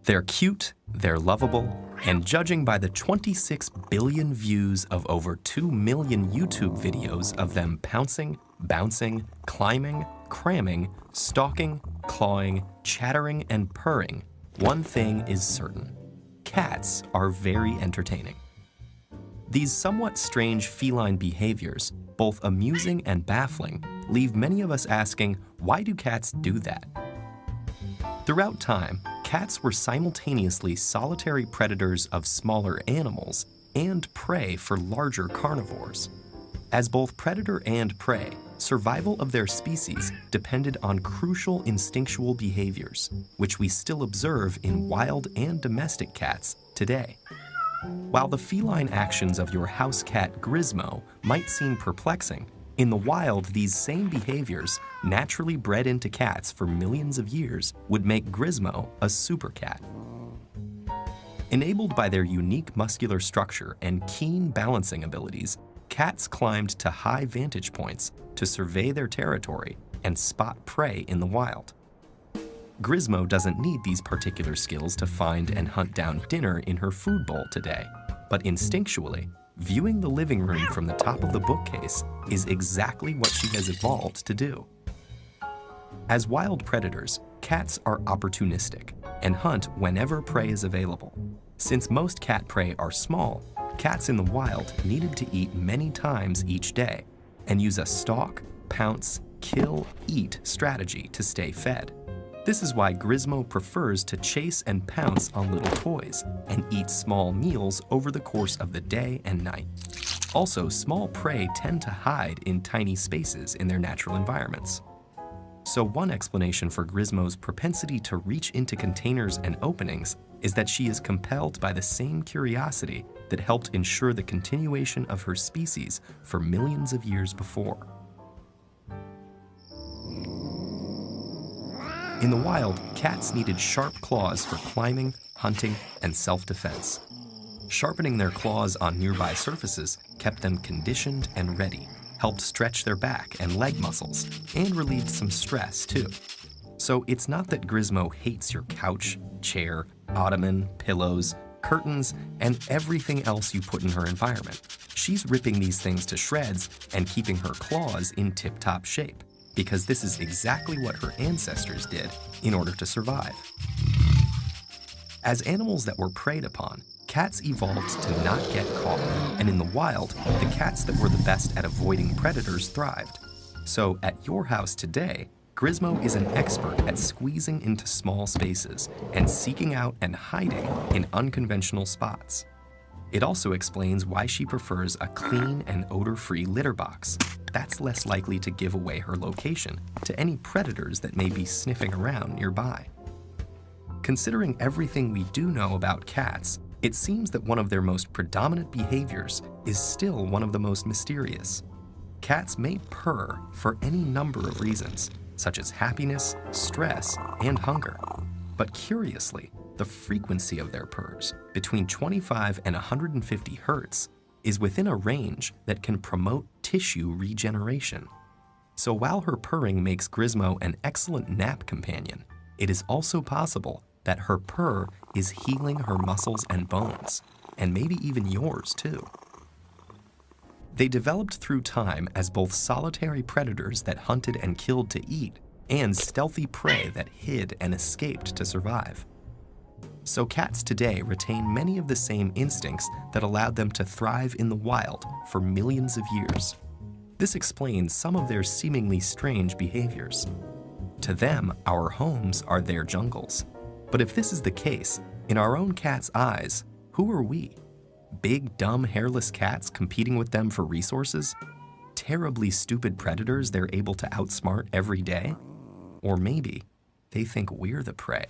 They're cute, they're lovable, and judging by the 26 billion views of over 2 million YouTube videos of them pouncing, bouncing, climbing, cramming, stalking, clawing, chattering, and purring, one thing is certain: cats are very entertaining. These somewhat strange feline behaviors, both amusing and baffling, leave many of us asking, why do cats do that? Throughout time, cats were simultaneously solitary predators of smaller animals and prey for larger carnivores. As both predator and prey, survival of their species depended on crucial instinctual behaviors, which we still observe in wild and domestic cats today. While the feline actions of your house cat Grizmo might seem perplexing, in the wild, these same behaviors, naturally bred into cats for millions of years, would make Grizmo a super cat. Enabled by their unique muscular structure and keen balancing abilities, cats climbed to high vantage points to survey their territory and spot prey in the wild. Grizmo doesn't need these particular skills to find and hunt down dinner in her food bowl today, but instinctually, viewing the living room from the top of the bookcase is exactly what she has evolved to do. As wild predators, cats are opportunistic and hunt whenever prey is available. Since most cat prey are small, cats in the wild needed to eat many times each day and use a stalk, pounce, kill, eat strategy to stay fed. This is why Grizmo prefers to chase and pounce on little toys and eat small meals over the course of the day and night. Also, small prey tend to hide in tiny spaces in their natural environments. So one explanation for Grizmo's propensity to reach into containers and openings is that she is compelled by the same curiosity that helped ensure the continuation of her species for millions of years before. In the wild, cats needed sharp claws for climbing, hunting, and self-defense. Sharpening their claws on nearby surfaces kept them conditioned and ready, helped stretch their back and leg muscles, and relieved some stress too. So it's not that Grizmo hates your couch, chair, ottoman, pillows, curtains, and everything else you put in her environment. She's ripping these things to shreds and keeping her claws in tip-top shape, because this is exactly what her ancestors did in order to survive. As animals that were preyed upon, cats evolved to not get caught, and in the wild, the cats that were the best at avoiding predators thrived. So at your house today, Grizmo is an expert at squeezing into small spaces and seeking out and hiding in unconventional spots. It also explains why she prefers a clean and odor-free litter box. That's less likely to give away her location to any predators that may be sniffing around nearby. Considering everything we do know about cats, it seems that one of their most predominant behaviors is still one of the most mysterious. Cats may purr for any number of reasons, such as happiness, stress, and hunger. But curiously, the frequency of their purrs, between 25 and 150 hertz, is within a range that can promote tissue regeneration. So while her purring makes Grizmo an excellent nap companion, it is also possible that her purr is healing her muscles and bones, and maybe even yours too. They developed through time as both solitary predators that hunted and killed to eat, and stealthy prey that hid and escaped to survive. So cats today retain many of the same instincts that allowed them to thrive in the wild for millions of years. This explains some of their seemingly strange behaviors. To them, our homes are their jungles. But if this is the case, in our own cat's eyes, who are we? Big, dumb, hairless cats competing with them for resources? Terribly stupid predators they're able to outsmart every day? Or maybe they think we're the prey.